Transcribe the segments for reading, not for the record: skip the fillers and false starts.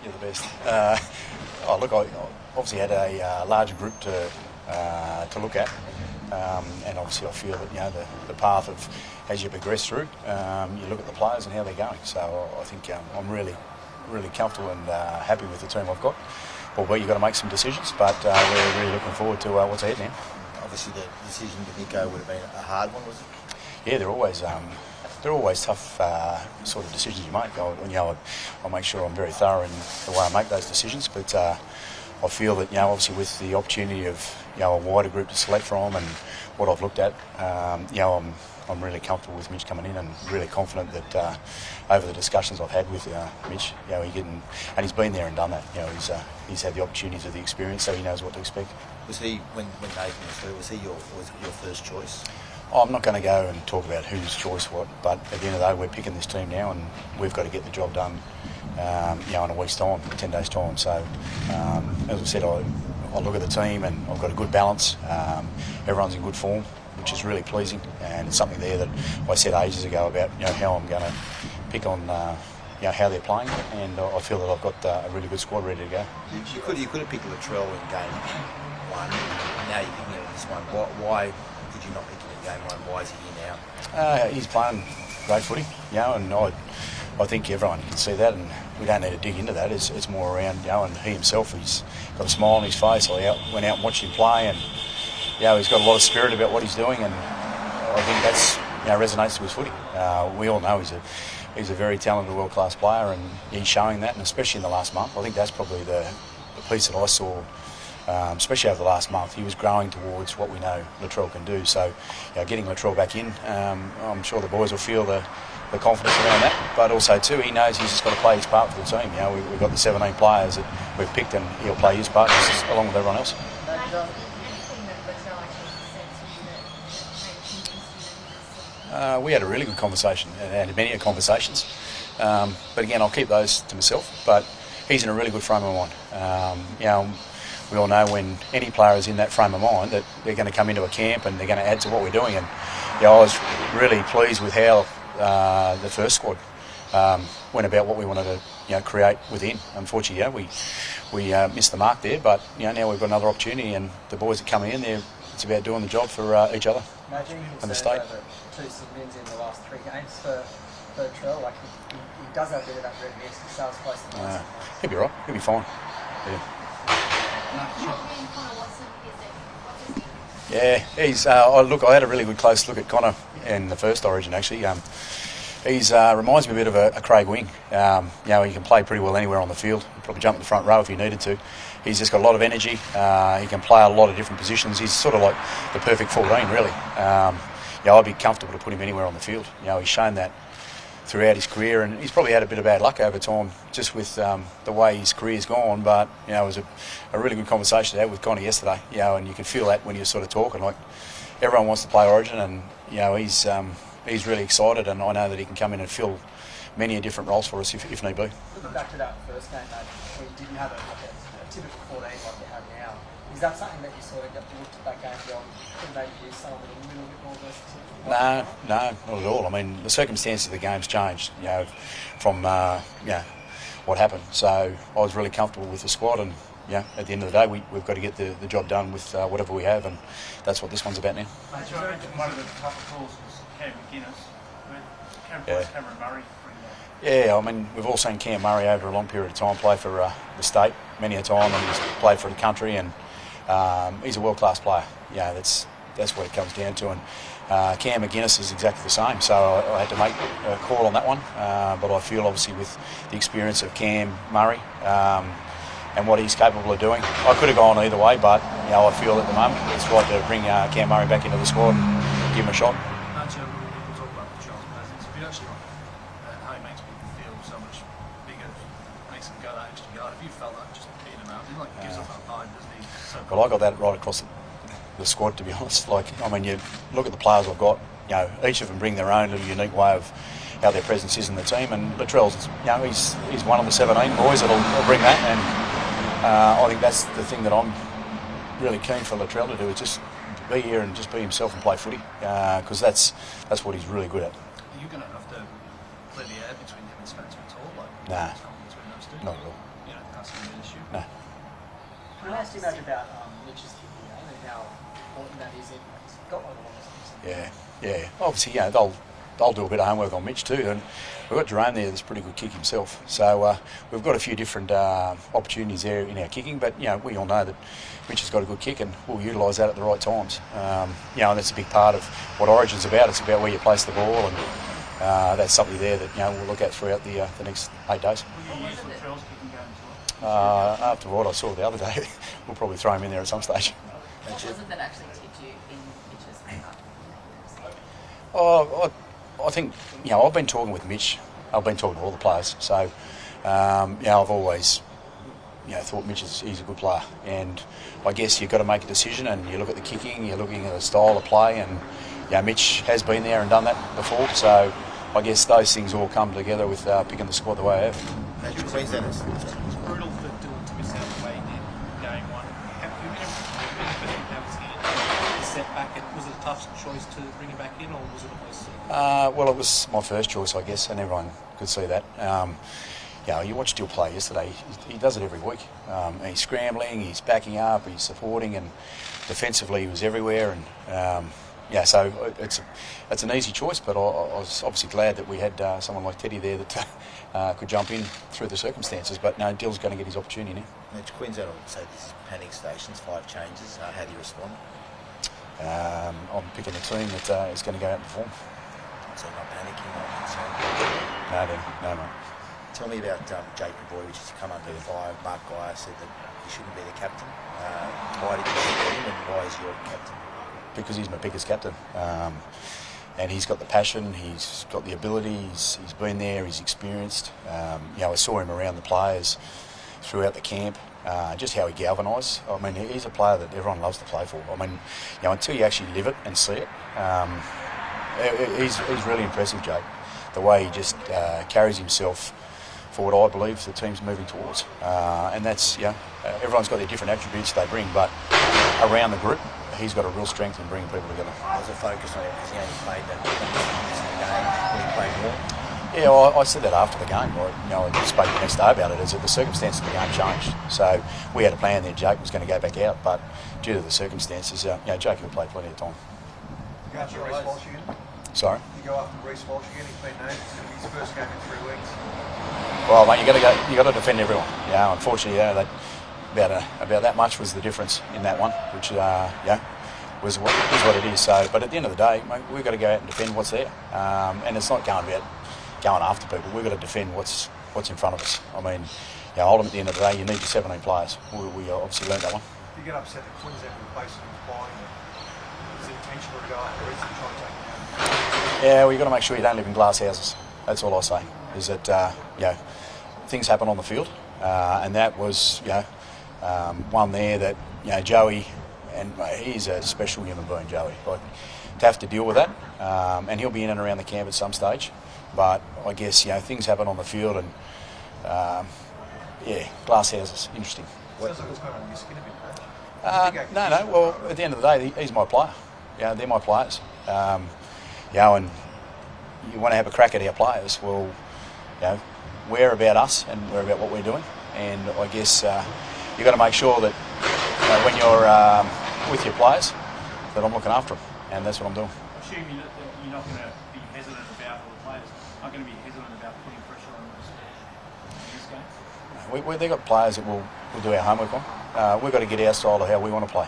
You're the best. Look, I obviously had a larger group to look at, and obviously I feel that the path of as you progress through, you look at the players and how they're going. So I think I'm really comfortable and happy with the team I've got. Well, you've got to make some decisions, but we're really looking forward to what's ahead now. Obviously, the decision to Nico would have been a hard one, was it? Yeah, they're always tough sort of decisions you make. I'll make sure I'm very thorough in the way I make those decisions, but I feel that obviously with the opportunity of a wider group to select from and what I've looked at, I'm really comfortable with Mitch coming in and really confident that over the discussions I've had with Mitch, he's been there and done that. He's had the opportunities of the experience, so he knows what to expect. Was he, when Nathan was through, was he your first choice? I'm not going to go and talk about whose choice what, but at the end of the day, we're picking this team now, and we've got to get the job done. In a week's time, 10 days' time. So, as I said, I look at the team and I've got a good balance. Everyone's in good form, which is really pleasing, and it's something there that I said ages ago about how I'm going to pick on how they're playing, and I feel that I've got a really good squad ready to go. You could have picked Latrell in game one. Now you're picking him in this one. Why did you not pick him in game one? Why is he here now? He's playing great footy, and I think everyone can see that, and we don't need to dig into that. It's more around, and he himself, he's got a smile on his face. I went out and watched him play, and he's got a lot of spirit about what he's doing, and I think that's resonates to his footy. We all know he's a very talented, world-class player, and he's showing that, and especially in the last month. I think that's probably the piece that I saw, especially over the last month. He was growing towards what we know Latrell can do. So, getting Latrell back in, I'm sure the boys will feel the confidence around that, but also too, he knows he's just got to play his part for the team. We've got the 17 players that we've picked, and he'll play his part just along with everyone else. We had a really good conversation and had many conversations, but again, I'll keep those to myself. But he's in a really good frame of mind. We all know when any player is in that frame of mind that they're going to come into a camp and they're going to add to what we're doing. And I was really pleased with how the first squad went about what we wanted to create within. Unfortunately, we missed the mark there, but now we've got another opportunity, and the boys are coming in there. It's about doing the job for each other and the state. Two submins in the last 3 games for Latrell. He does have a bit of that red mist. He starts close to the He'll be right. He'll be fine. Yeah, he's. I had a really good close look at Connor in the first Origin. Actually, he's reminds me a bit of a Craig Wing. He can play pretty well anywhere on the field. He'd probably jump in the front row if he needed to. He's just got a lot of energy. He can play a lot of different positions. He's sort of like the perfect 14, really. I'd be comfortable to put him anywhere on the field. He's shown that throughout his career, and he's probably had a bit of bad luck over time just with the way his career's gone. But it was a really good conversation to have with Connor yesterday. And you can feel that when you're sort of talking. Like, everyone wants to play Origin, and he's really excited, and I know that he can come in and fill many different roles for us if need be. Looking back to that first game, where you didn't have a typical 14 like you have now, is that something that you sort of got to look at that game and go, could maybe use some of it a little bit more versatility? No, not at all. I mean, the circumstances of the game's changed, from what happened. So I was really comfortable with the squad, and at the end of the day, we've got to get the job done with whatever we have, and that's what this one's about now. One of the tougher calls was Cam McGuinness. Cameron Murray. Yeah, I mean, we've all seen Cam Murray over a long period of time play for the state many a time, and he's played for the country, and he's a world-class player. That's what it comes down to. And Cam McGuinness is exactly the same, so I had to make a call on that one. But I feel obviously with the experience of Cam Murray and what he's capable of doing, I could have gone either way, but I feel at the moment it's right to bring Cam Murray back into the squad and give him a shot. Madge, we'll talk about Charles' presence. If you actually how he makes people feel so much bigger, makes them go that extra yard. If you felt that just being him out, he gives up that line, doesn't he? Well, I got that right across the squad, to be honest. You look at the players I've got. Each of them bring their own little unique way of how their presence is in the team. And Latrell's, he's one of the 17 boys that'll bring that. And I think that's the thing that I'm really keen for Latrell to do, is just be here and just be himself and play footy, because that's what he's really good at. Are you going to have to play the air between him and Spencer at all? Nah, not at all. Can I ask you, Madge, about Mitch's kicking game and how important that is? He's got one of them. Yeah. Obviously, they'll do a bit of homework on Mitch too, and we've got Jerome there that's pretty good kick himself. So we've got a few different opportunities there in our kicking, but we all know that Mitch has got a good kick, and we'll utilise that at the right times. And that's a big part of what Origin's about. It's about where you place the ball, and that's something there that we'll look at throughout the next 8 days. Will you use Latrell's kicking game as well? After what I saw the other day, we'll probably throw him in there at some stage. What was it that actually tipped you in Mitch's favour? I think I've been talking with Mitch. I've been talking to all the players. So I've always thought he's a good player, and I guess you've got to make a decision. And you look at the kicking, you're looking at the style of play, and Mitch has been there and done that before. So I guess those things all come together with picking the squad the way I have. Madge, Queenslanders. It's brutal for Dylan to miss out the way he did game one. How was he set back? Was it a tough choice to bring him back in, or was it almost? Well, it was my first choice, I guess, and everyone could see that. You watched Dill play yesterday. He does it every week. He's scrambling, he's backing up, he's supporting, and defensively he was everywhere. And so it's an easy choice, but I was obviously glad that we had someone like Teddy there that could jump in through the circumstances. But no, Dill's going to get his opportunity now. Madge, Queensland will say this is panic stations, 5 changes. How do you respond? I'm picking a team that is going to go out and perform. So not panicking, not concerned? No, mate. Tell me about Jake Boy, which has come under fire. Mark Guy said that he shouldn't be the captain. Why did you pick him, and why is your captain? Because he's my biggest captain, and he's got the passion, he's got the ability, he's been there, he's experienced. I saw him around the players throughout the camp, just how he galvanised. I mean, he's a player that everyone loves to play for. I mean, until you actually live it and see it, he's really impressive, Jake. The way he just carries himself for what I believe the team's moving towards, and that's everyone's got their different attributes they bring, but around the group, he's got a real strength in bringing people together. There's a focus on him because he only played that game. Will he play more? Yeah, I said that after the game. I spoke the next day about it. Is that the circumstances of the game changed? So we had a plan there. Jake was going to go back out, but due to the circumstances, Jake will play plenty of time. You go after Reece Walsh again? Sorry. You go after Reece Walsh again? He's been named. It's going to be his first game in 3 weeks. Well, mate, you got to defend everyone. Unfortunately, about that much was the difference in that one, which was what it is. So, but at the end of the day, mate, we've got to go out and defend what's there, and it's not going after people. We've got to defend what's in front of us. I mean, ultimately, at the end of the day, you need your 17 players. We obviously learned that one. You get upset that Queensland were basically implying that it's intentional to go after Reece and try and take him out. Yeah, well, you've got to make sure you don't live in glass houses. That's all I say. Is that things happen on the field, and that was one there that Joey, and he's a special human being, Joey. Like, to have to deal with that, and he'll be in and around the camp at some stage. But I guess things happen on the field, and glass houses, interesting. Sounds like it's going on your skin a bit, Madge. No. Well, at the end of the day, he's my player. They're my players. And you want to have a crack at our players. Well, we're about us and we're about what we're doing. And I guess you've got to make sure that when you're with your players, that I'm looking after them, and that's what I'm doing. Assuming that you're not going to be hesitant about, or the players aren't going to be hesitant about putting pressure on us in this game? They've got players that we'll do our homework on. We've got to get our style of how we want to play.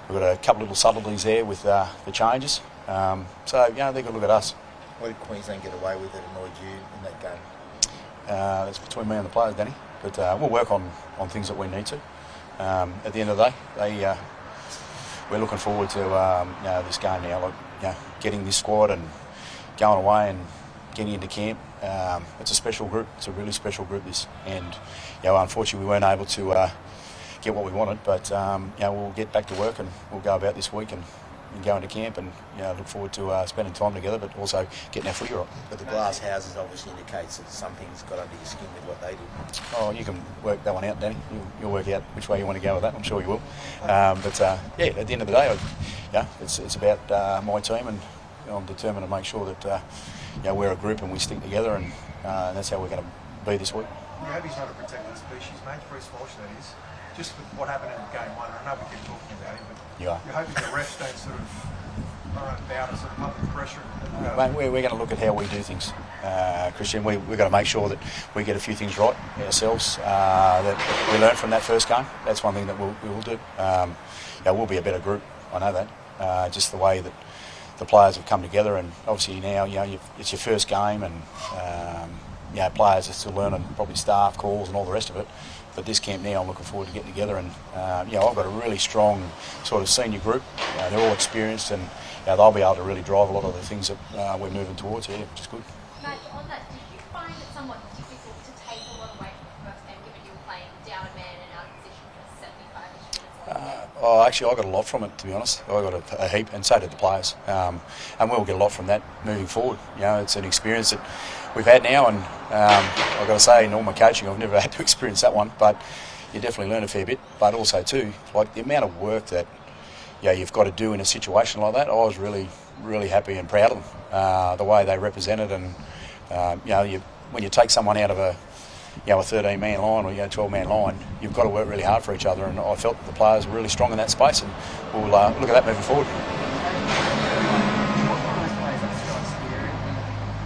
We've got a couple of little subtleties there with the changes. So they've got to look at us. What did Queensland get away with that annoyed you in that game? That's between me and the players, Danny. But we'll work on things that we need to. At the end of the day, we're looking forward to this game now. Getting this squad and going away and getting into camp. It's a special group. It's a really special group, this. And unfortunately, we weren't able to get what we wanted. But we'll get back to work and we'll go about this week and go into camp and look forward to spending time together, but also getting our footy right. But the glass houses obviously indicates that something's got under your skin with what they did. Oh, you can work that one out, Danny. You'll work out which way you want to go with that. I'm sure you will. At the end of the day, it's about my team, and I'm determined to make sure that we're a group and we stick together, and that's how we're going to be this week. You hope he's not a protected species, mate. Bruce Walsh, that is. Just with what happened in game 1, I know we keep talking about him, but Yeah. you're hoping the refs don't sort of run about us sort of public pressure. Mate, we're going to look at how we do things, Christian. We've got to make sure that we get a few things right ourselves, that we learn from that first game. That's one thing that we will do. We'll be a better group, I know that. Just the way that the players have come together, and obviously now it's your first game, and players are still learning probably staff calls and all the rest of it. But this camp now, I'm looking forward to getting together, and I've got a really strong sort of senior group. They're all experienced, and they'll be able to really drive a lot of the things that we're moving towards here, which is good. Madge, on that, did you find it somewhat difficult to take a lot away from the first game, given you were playing down a man and out of position for 75 minutes? Actually, I got a lot from it, to be honest. I got a heap, and so did the players. And we'll get a lot from that moving forward. It's an experience that we've had now, and I've got to say, in all my coaching, I've never had to experience that one. But you definitely learn a fair bit. But also too, like the amount of work that you've got to do in a situation like that. I was really, really happy and proud of them, the way they represented, and when you take someone out of a 13-man line or 12-man line, you've got to work really hard for each other, and I felt that the players were really strong in that space, and we'll look at that moving forward. What are those players that strikes fear in the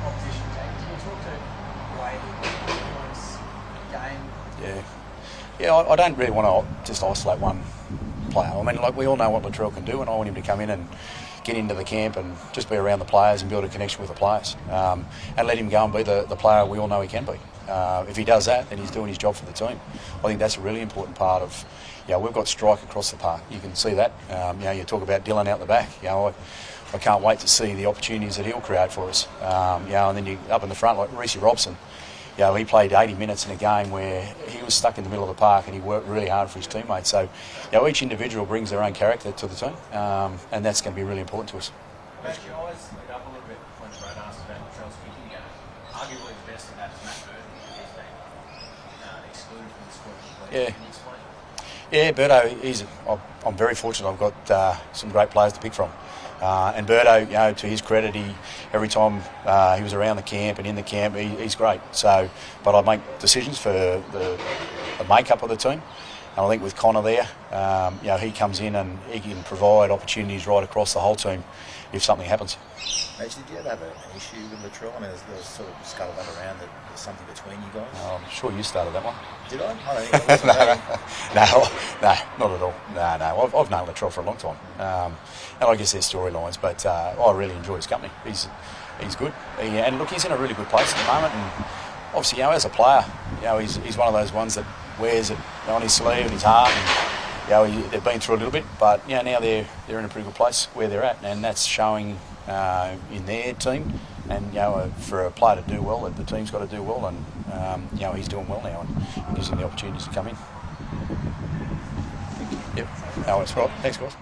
opposition team? Can you talk to the way he influence the game? Yeah, I don't really want to just isolate one player. I mean, like, we all know what Latrell can do, and I want him to come in and get into the camp and just be around the players and build a connection with the players, and let him go and be the player we all know he can be. If he does that, then he's doing his job for the team. I think that's a really important part of, we've got strike across the park. You can see that. You talk about Dylan out the back. I can't wait to see the opportunities that he'll create for us. And then you up in the front, like Reece Robson. He played 80 minutes in a game where he was stuck in the middle of the park, and he worked really hard for his teammates. So, each individual brings their own character to the team, and that's going to be really important to us. Madge, you always lead up a little bit when Brad asked about Latrell's kicking game. Arguably the best at that is Matt Bird, who's been excluded from the squad. Yeah. Can you explain? Yeah, Birdo, I'm very fortunate. I've got some great players to pick from. And Birdo, to his credit, every time he was around the camp and in the camp, he's great. So, but I make decisions for the makeup of the team. And I think with Connor there, he comes in and he can provide opportunities right across the whole team if something happens. Madge, did you ever have an issue with Latrell? I mean, there's sort of scuttlebutt around that there's something between you guys. Oh, I'm sure you started that one. Did I? I don't think it was. No, not at all. No. I've known Latrell for a long time. And I guess there's storylines, but I really enjoy his company. He's good. And look, he's in a really good place at the moment. And obviously, as a player, he's one of those ones that wears it on his sleeve and his heart. And, they've been through a little bit, but now they're in a pretty good place where they're at, and that's showing in their team. And for a player to do well, the team's got to do well, and he's doing well now, and gives him the opportunities to come in. Yep. No, it's right. Thanks, guys.